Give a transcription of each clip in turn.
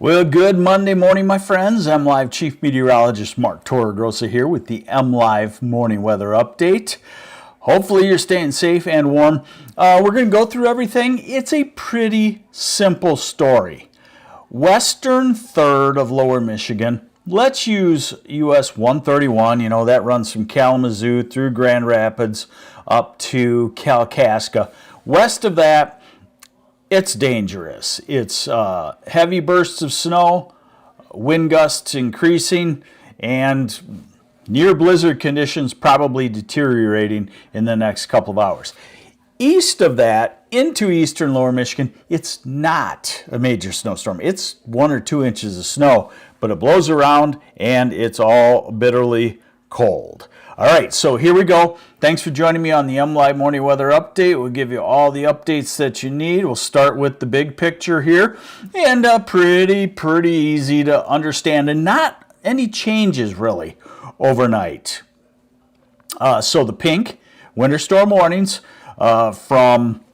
Well, good Monday morning, my friends. MLive Chief Meteorologist Mark Torregrossa here with the MLive Morning Weather Update. Hopefully you're staying safe and warm. We're going to go through everything. It's a pretty simple story. Western third of Lower Michigan. Let's use US 131. You know, that runs from Kalamazoo through Grand Rapids up to Kalkaska. West of that, it's dangerous. It's heavy bursts of snow, wind gusts increasing, and near blizzard conditions probably deteriorating in the next couple of hours. East of that, into eastern Lower Michigan, it's not a major snowstorm. It's 1 or 2 inches of snow, but it blows around and it's all bitterly cold. All right, so here we go. Thanks for joining me on the MLive Morning Weather Update. We'll give you all the updates that you need. We'll start with the big picture here, and pretty easy to understand, and not any changes really overnight. So the pink, winter storm warnings from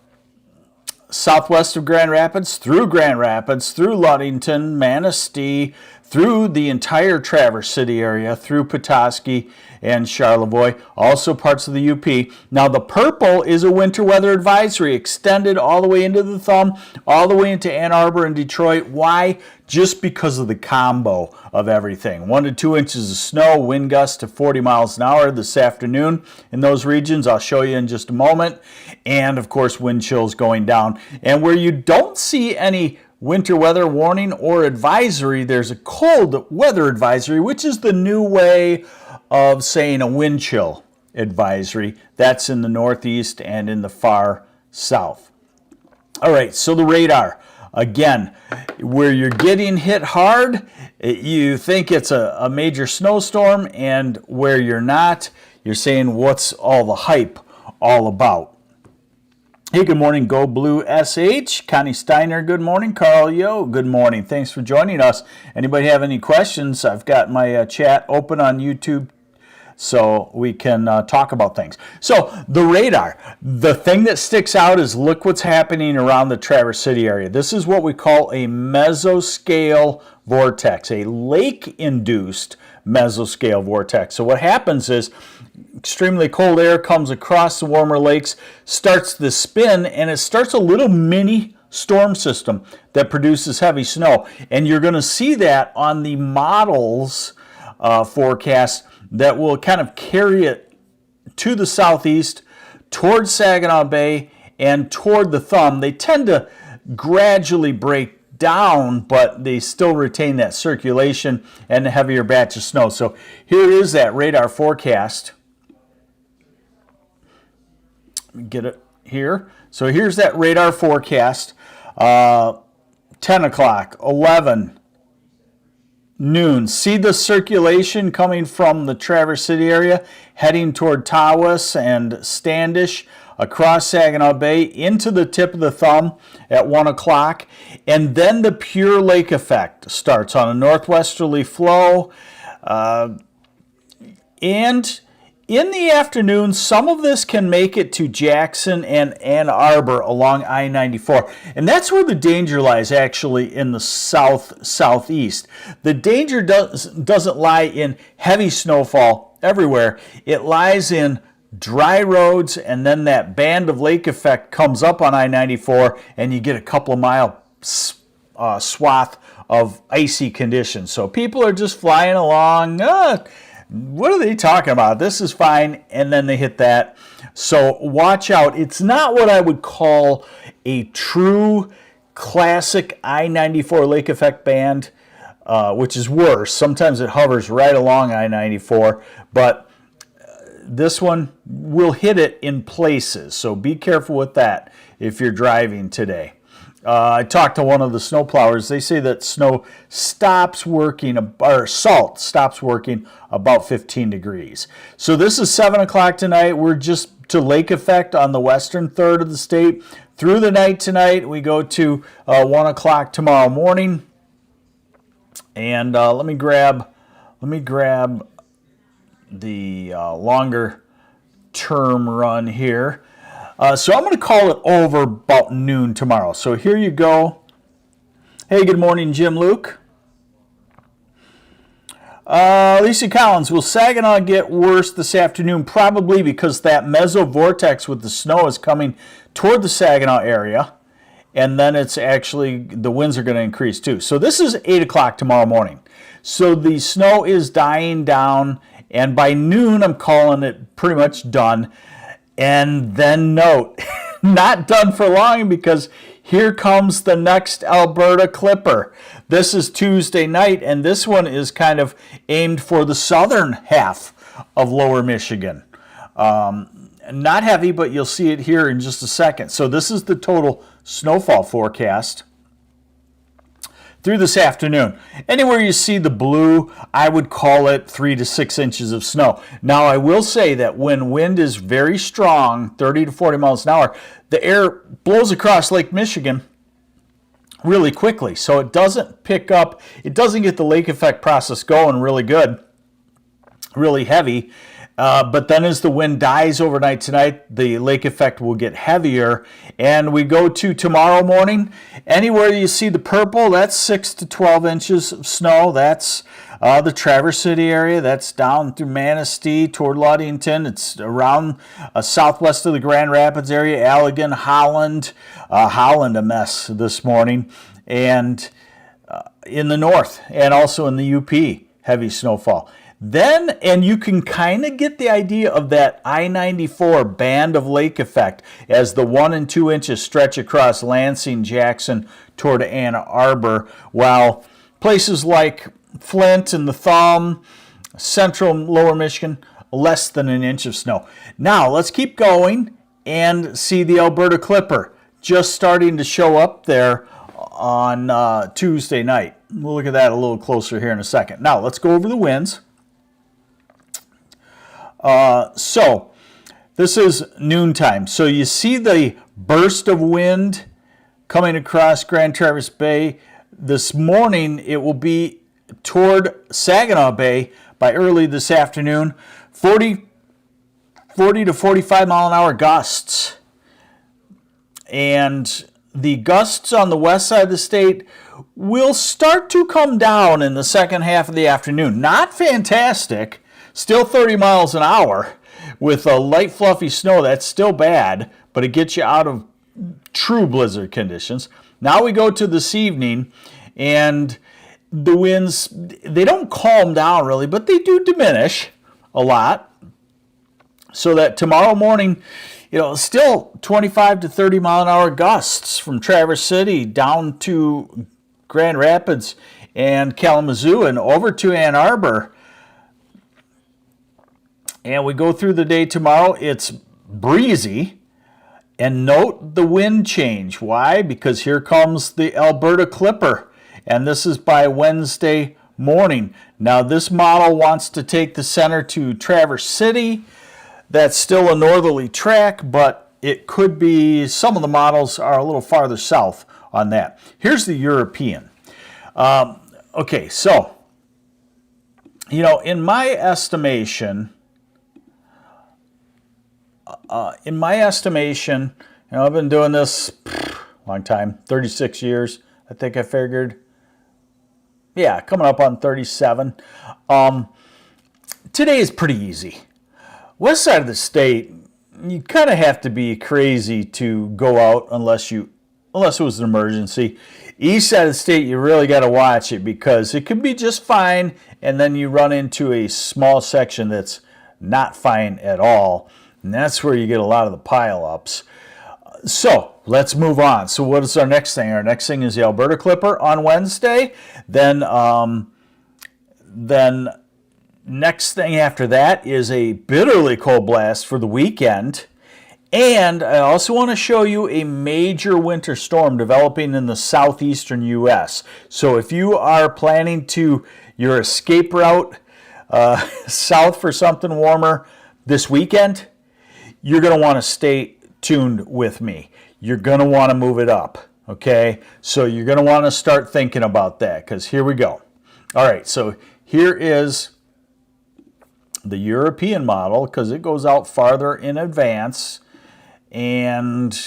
southwest of Grand Rapids, through Ludington, Manistee, through the entire Traverse City area, through Petoskey and Charlevoix, also parts of the UP. Now the purple is a winter weather advisory, extended all the way into the thumb, all the way into Ann Arbor and Detroit. Why? Just because of the combo of everything. 1 to 2 inches of snow, wind gusts to 40 miles an hour this afternoon in those regions. I'll show you in just a moment. And of course, wind chills going down. And where you don't see any winter weather warning or advisory, there's a cold weather advisory, which is the new way of saying a wind chill advisory. That's in the northeast and in the far south. All right, so the radar. Again, where you're getting hit hard, you think it's a major snowstorm, and where you're not, you're saying, what's all the hype all about? Hey, good morning, Go Blue SH. Connie Steiner, good morning. Carl Yo, good morning. Thanks for joining us. Anybody have any questions? I've got my chat open on YouTube so we can talk about things. So the radar, the thing that sticks out is look what's happening around the Traverse City area. This is what we call a mesoscale vortex, a lake-induced mesoscale vortex. So what happens is extremely cold air comes across the warmer lakes, starts the spin, and it starts a little mini storm system that produces heavy snow. And you're going to see that on the models forecast that will kind of carry it to the southeast, towards Saginaw Bay, and toward the thumb. They tend to gradually break down, but they still retain that circulation and a heavier batch of snow. So here is that radar forecast. Get it here. So here's that radar forecast. 10 o'clock, 11, noon. See the circulation coming from the Traverse City area, heading toward Tawas and Standish, across Saginaw Bay, into the tip of the thumb at 1 o'clock. And then the pure lake effect starts on a northwesterly flow. And in the afternoon, some of this can make it to Jackson and Ann Arbor along I-94. And that's where the danger lies, actually, in the southeast. The danger doesn't lie in heavy snowfall everywhere. It lies in dry roads, and then that band of lake effect comes up on I-94, and you get a couple of mile swath of icy conditions. So people are just flying along. What are they talking about? This is fine. And then they hit that. So watch out. It's not what I would call a true classic I-94 lake effect band, which is worse. Sometimes it hovers right along I-94, but this one will hit it in places. So be careful with that if you're driving today. I talked to one of the snowplowers. They say that snow stops working, or salt stops working about 15 degrees. So this is 7 o'clock tonight. We're just to lake effect on the western third of the state. Through the night tonight, we go to 1 o'clock tomorrow morning. And let me grab the longer term run here. So I'm going to call it over about noon tomorrow. So here you go. Hey, good morning, Jim Luke. Lisa Collins, will Saginaw get worse this afternoon? Probably, because that mesovortex with the snow is coming toward the Saginaw area, and then it's actually, the winds are going to increase too. So this is 8 o'clock tomorrow morning. So the snow is dying down, and by noon I'm calling it pretty much done. And then note, not done for long, because here comes the next Alberta Clipper. This is Tuesday night, and this one is kind of aimed for the southern half of lower Michigan. Not heavy, but you'll see it here in just a second. So this is the total snowfall forecast through this afternoon. Anywhere you see the blue, I would call it 3 to 6 inches of snow. Now, I will say that when wind is very strong, 30 to 40 miles an hour, the air blows across Lake Michigan really quickly. So it doesn't pick up, it doesn't get the lake effect process going really good, really heavy. But then as the wind dies overnight tonight, the lake effect will get heavier. And we go to tomorrow morning. Anywhere you see the purple, that's 6 to 12 inches of snow. That's the Traverse City area. That's down through Manistee toward Ludington. It's around southwest of the Grand Rapids area, Allegan, Holland. Holland a mess this morning. And in the north, and also in the UP, heavy snowfall. Then, and you can kind of get the idea of that I-94 band of lake effect as the 1 and 2 inches stretch across Lansing, Jackson toward Ann Arbor, while places like Flint and the Thumb, central lower Michigan, less than an inch of snow. Now, let's keep going and see the Alberta Clipper just starting to show up there on Tuesday night. We'll look at that a little closer here in a second. Now, let's go over the winds. So this is noontime. So you see the burst of wind coming across Grand Traverse Bay. This morning it will be toward Saginaw Bay by early this afternoon. 40 to 45 mile an hour gusts. And the gusts on the west side of the state will start to come down in the second half of the afternoon. Not fantastic. Still 30 miles an hour with a light fluffy snow. That's still bad, but it gets you out of true blizzard conditions. Now we go to this evening, and the winds, they don't calm down really, but they do diminish a lot. So that tomorrow morning, still 25 to 30 mile an hour gusts from Traverse City down to Grand Rapids and Kalamazoo and over to Ann Arbor. And we go through the day tomorrow. It's breezy. And note the wind change. Why? Because here comes the Alberta Clipper. And this is by Wednesday morning. Now, this model wants to take the center to Traverse City. That's still a northerly track, but it could be, some of the models are a little farther south on that. Here's the European. Okay, so, in my estimation, I've been doing this a long time, 36 years, I think I figured. Yeah, coming up on 37. Today is pretty easy. West side of the state, you kind of have to be crazy to go out unless it was an emergency. East side of the state, you really got to watch it because it could be just fine, and then you run into a small section that's not fine at all. And that's where you get a lot of the pileups. So let's move on. So what is our next thing? Our next thing is the Alberta Clipper on Wednesday. Then next thing after that is a bitterly cold blast for the weekend. And I also want to show you a major winter storm developing in the southeastern U.S. So if you are planning your escape route south for something warmer this weekend, you're going to want to stay tuned with me. You're going to want to move it up, okay? So you're going to want to start thinking about that because here we go. All right, so here is the European model because it goes out farther in advance. And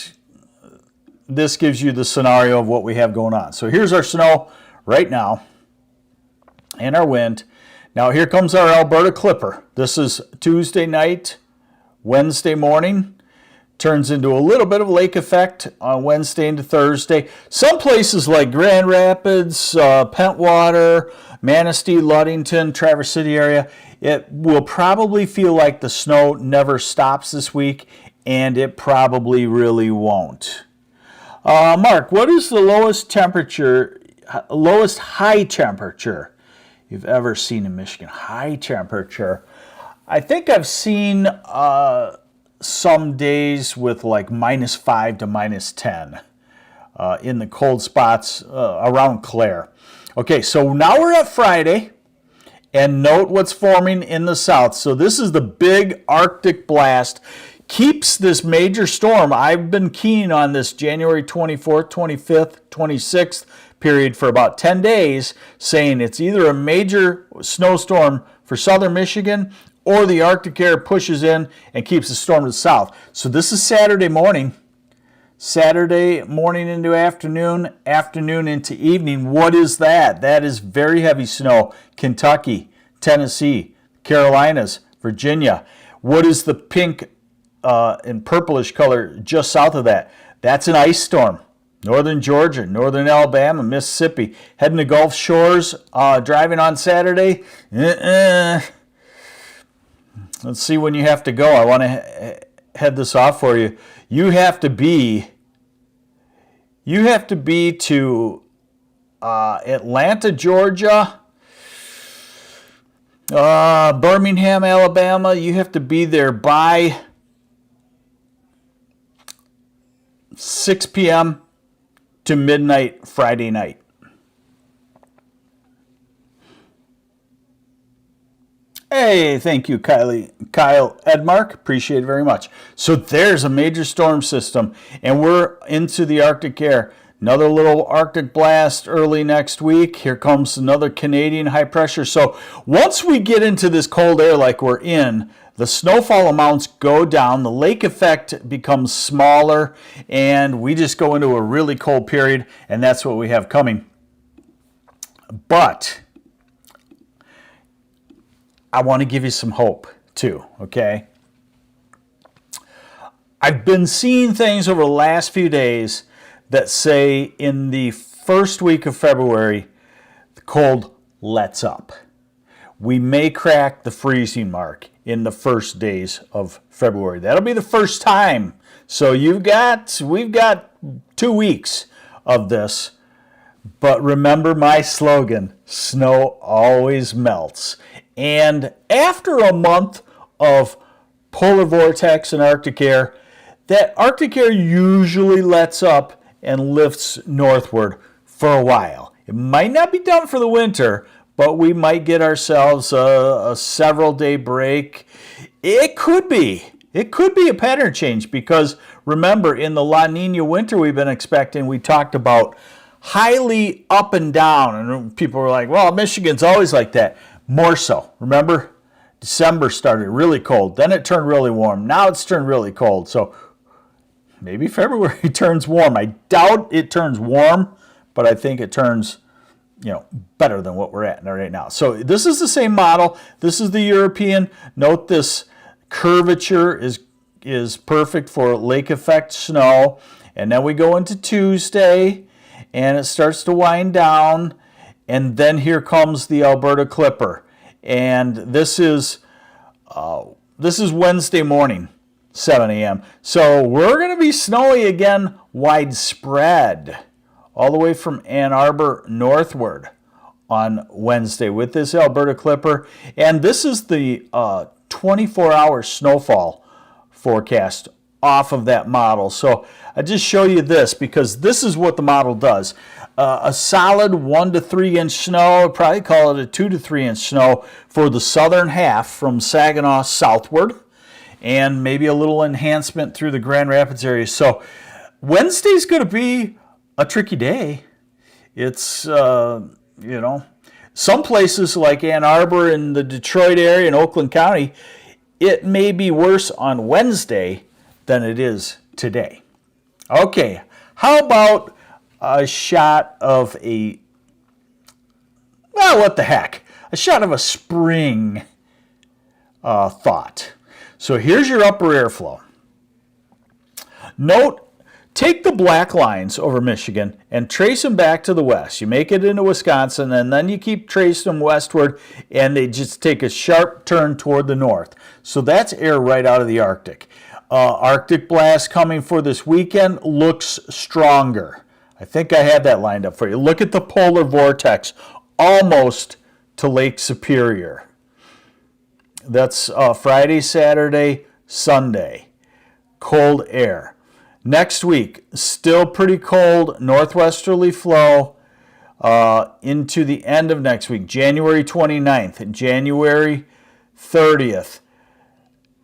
this gives you the scenario of what we have going on. So here's our snow right now and our wind. Now here comes our Alberta Clipper. This is Tuesday night, Wednesday morning. Turns into a little bit of lake effect on Wednesday into Thursday. Some places like Grand Rapids, Pentwater, Manistee, Ludington, Traverse City area, it will probably feel like the snow never stops this week, and it probably really won't. Mark, what is the lowest high temperature you've ever seen in Michigan? High temperature. I think I've seen some days with like -5 to -10 in the cold spots around Clare. Okay, so now we're at Friday, and note what's forming in the south. So this is the big Arctic blast. Keeps this major storm. I've been keen on this January 24th, 25th, 26th period for about 10 days, saying it's either a major snowstorm for southern Michigan or the Arctic air pushes in and keeps the storm to the south. So this is Saturday morning into afternoon, afternoon into evening. What is that? That is very heavy snow. Kentucky, Tennessee, Carolinas, Virginia. What is the pink and purplish color just south of that? That's an ice storm. Northern Georgia, northern Alabama, Mississippi. Heading to Gulf Shores, driving on Saturday. Let's see when you have to go. I want to head this off for you. You have to be to Atlanta, Georgia, Birmingham, Alabama. You have to be there by 6 p.m. to midnight Friday night. Hey, thank you, Kyle Edmark. Appreciate it very much. So there's a major storm system, and we're into the Arctic air. Another little Arctic blast early next week. Here comes another Canadian high pressure. So once we get into this cold air like we're in, the snowfall amounts go down, the lake effect becomes smaller, and we just go into a really cold period, and that's what we have coming. But I want to give you some hope too, okay? I've been seeing things over the last few days that say in the first week of February, the cold lets up. We may crack the freezing mark in the first days of February. That'll be the first time. So we've got 2 weeks of this. But remember my slogan, snow always melts. And after a month of polar vortex and Arctic air, that Arctic air usually lets up and lifts northward for a while. It might not be done for the winter, but we might get ourselves a several-day break. It could be a pattern change because remember, in the La Nina winter we've been expecting, we talked about highly up and down, and people were like, well, Michigan's always like that. More so. Remember, December started really cold, then it turned really warm. Now it's turned really cold. So maybe February turns warm. I doubt it turns warm, but I think it turns, better than what we're at right now. So this is the same model. This is the European. Note this curvature is perfect for lake effect snow. And then we go into Tuesday, and it starts to wind down. And then here comes the Alberta Clipper. And this is Wednesday morning, 7 a.m. So we're going to be snowy again, widespread, all the way from Ann Arbor northward on Wednesday with this Alberta Clipper. And this is the 24-hour snowfall forecast off of that model. So I just show you this because this is what the model does. A solid 1 to 3 inch snow, I'd probably call it a 2 to 3 inch snow for the southern half from Saginaw southward, and maybe a little enhancement through the Grand Rapids area. So Wednesday's going to be a tricky day. It's, some places like Ann Arbor and the Detroit area and Oakland County, it may be worse on Wednesday than it is today. Okay, How about a shot of well, what the heck? A shot of a spring thought. So here's your upper airflow. Note, take the black lines over Michigan and trace them back to the west. You make it into Wisconsin, and then you keep tracing them westward, and they just take a sharp turn toward the north. So that's air right out of the Arctic. Arctic blast coming for this weekend looks stronger. I think I had that lined up for you. Look at the polar vortex almost to Lake Superior. That's Friday, Saturday, Sunday. Cold air. Next week, still pretty cold, northwesterly flow into the end of next week, January 29th, January 30th,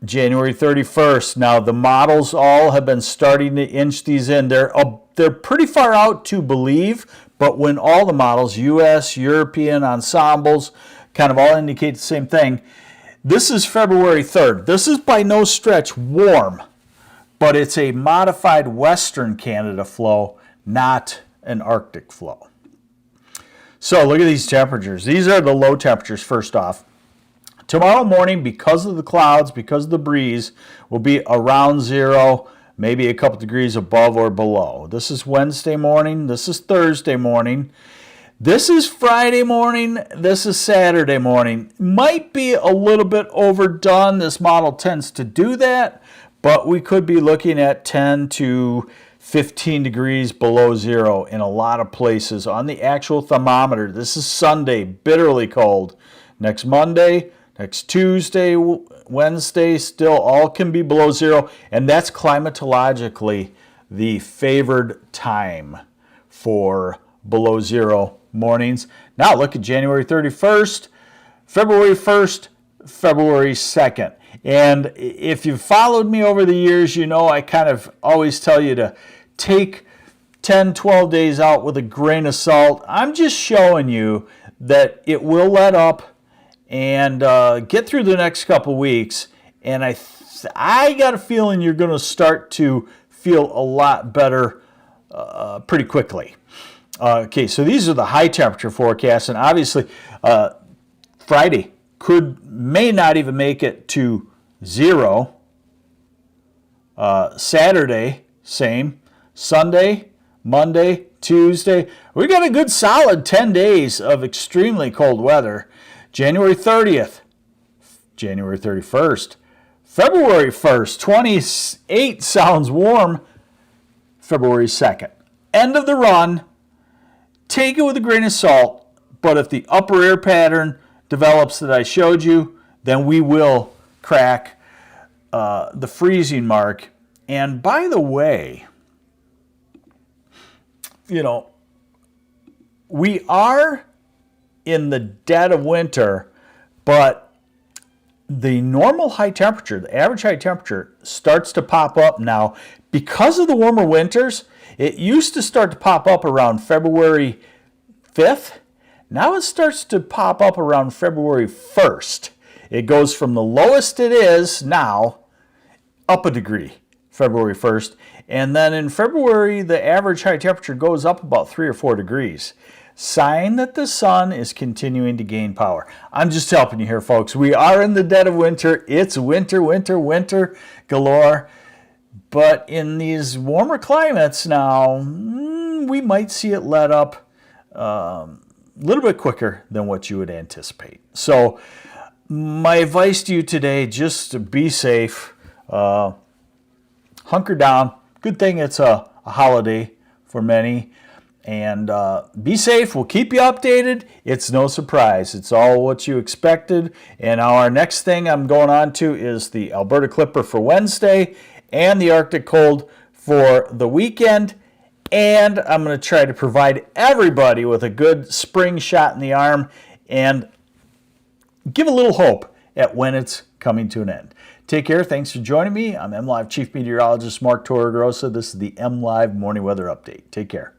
January 31st. Now, the models all have been starting to inch these in. They're pretty far out to believe, but when all the models, US, European ensembles, kind of all indicate the same thing, this is February 3rd. This is by no stretch warm, but it's a modified Western Canada flow, not an Arctic flow. So look at these temperatures. These are the low temperatures first off. Tomorrow morning, because of the clouds, because of the breeze, will be around zero, maybe a couple degrees above or below. This is Wednesday morning. This is Thursday morning. This is Friday morning. This is Saturday morning. Might be a little bit overdone. This model tends to do that, but we could be looking at 10 to 15 degrees below zero in a lot of places on the actual thermometer. This is Sunday, bitterly cold. Next Monday, next Tuesday, Wednesday, still all can be below zero, and that's climatologically the favored time for below zero mornings. Now look at January 31st, February 1st, February 2nd. And if you've followed me over the years, you know I kind of always tell you to take 10, 12 days out with a grain of salt. I'm just showing you that it will let up and get through the next couple weeks. And I got a feeling you're going to start to feel a lot better pretty quickly. Okay, so these are the high temperature forecasts, and obviously Friday may not even make it to zero. Saturday, same. Sunday, Monday, Tuesday. We got a good solid 10 days of extremely cold weather. January 30th, January 31st, February 1st, 28 sounds warm. February 2nd. End of the run. Take it with a grain of salt, but if the upper air pattern develops that I showed you, then we will crack the freezing mark. And by the way, you know, we are in the dead of winter, but the normal high temperature, the average high temperature, starts to pop up now. Because of the warmer winters, it used to start to pop up around February 5th. Now it starts to pop up around February 1st. It goes from the lowest it is now up a degree, February 1st. And then in February, the average high temperature goes up about 3 or 4 degrees. Sign that the sun is continuing to gain power. I'm just helping you here, folks. We are in the dead of winter. It's winter, winter, winter galore. But in these warmer climates now, we might see it let up a little bit quicker than what you would anticipate. So my advice to you today, just to be safe, hunker down. Good thing it's a holiday for many. And be safe. We'll keep you updated. It's no surprise. It's all what you expected. And our next thing I'm going on to is the Alberta Clipper for Wednesday and the Arctic Cold for the weekend. And I'm going to try to provide everybody with a good spring shot in the arm and give a little hope at when it's coming to an end. Take care. Thanks for joining me. I'm MLive Chief Meteorologist Mark Torregrossa. This is the MLive Morning Weather Update. Take care.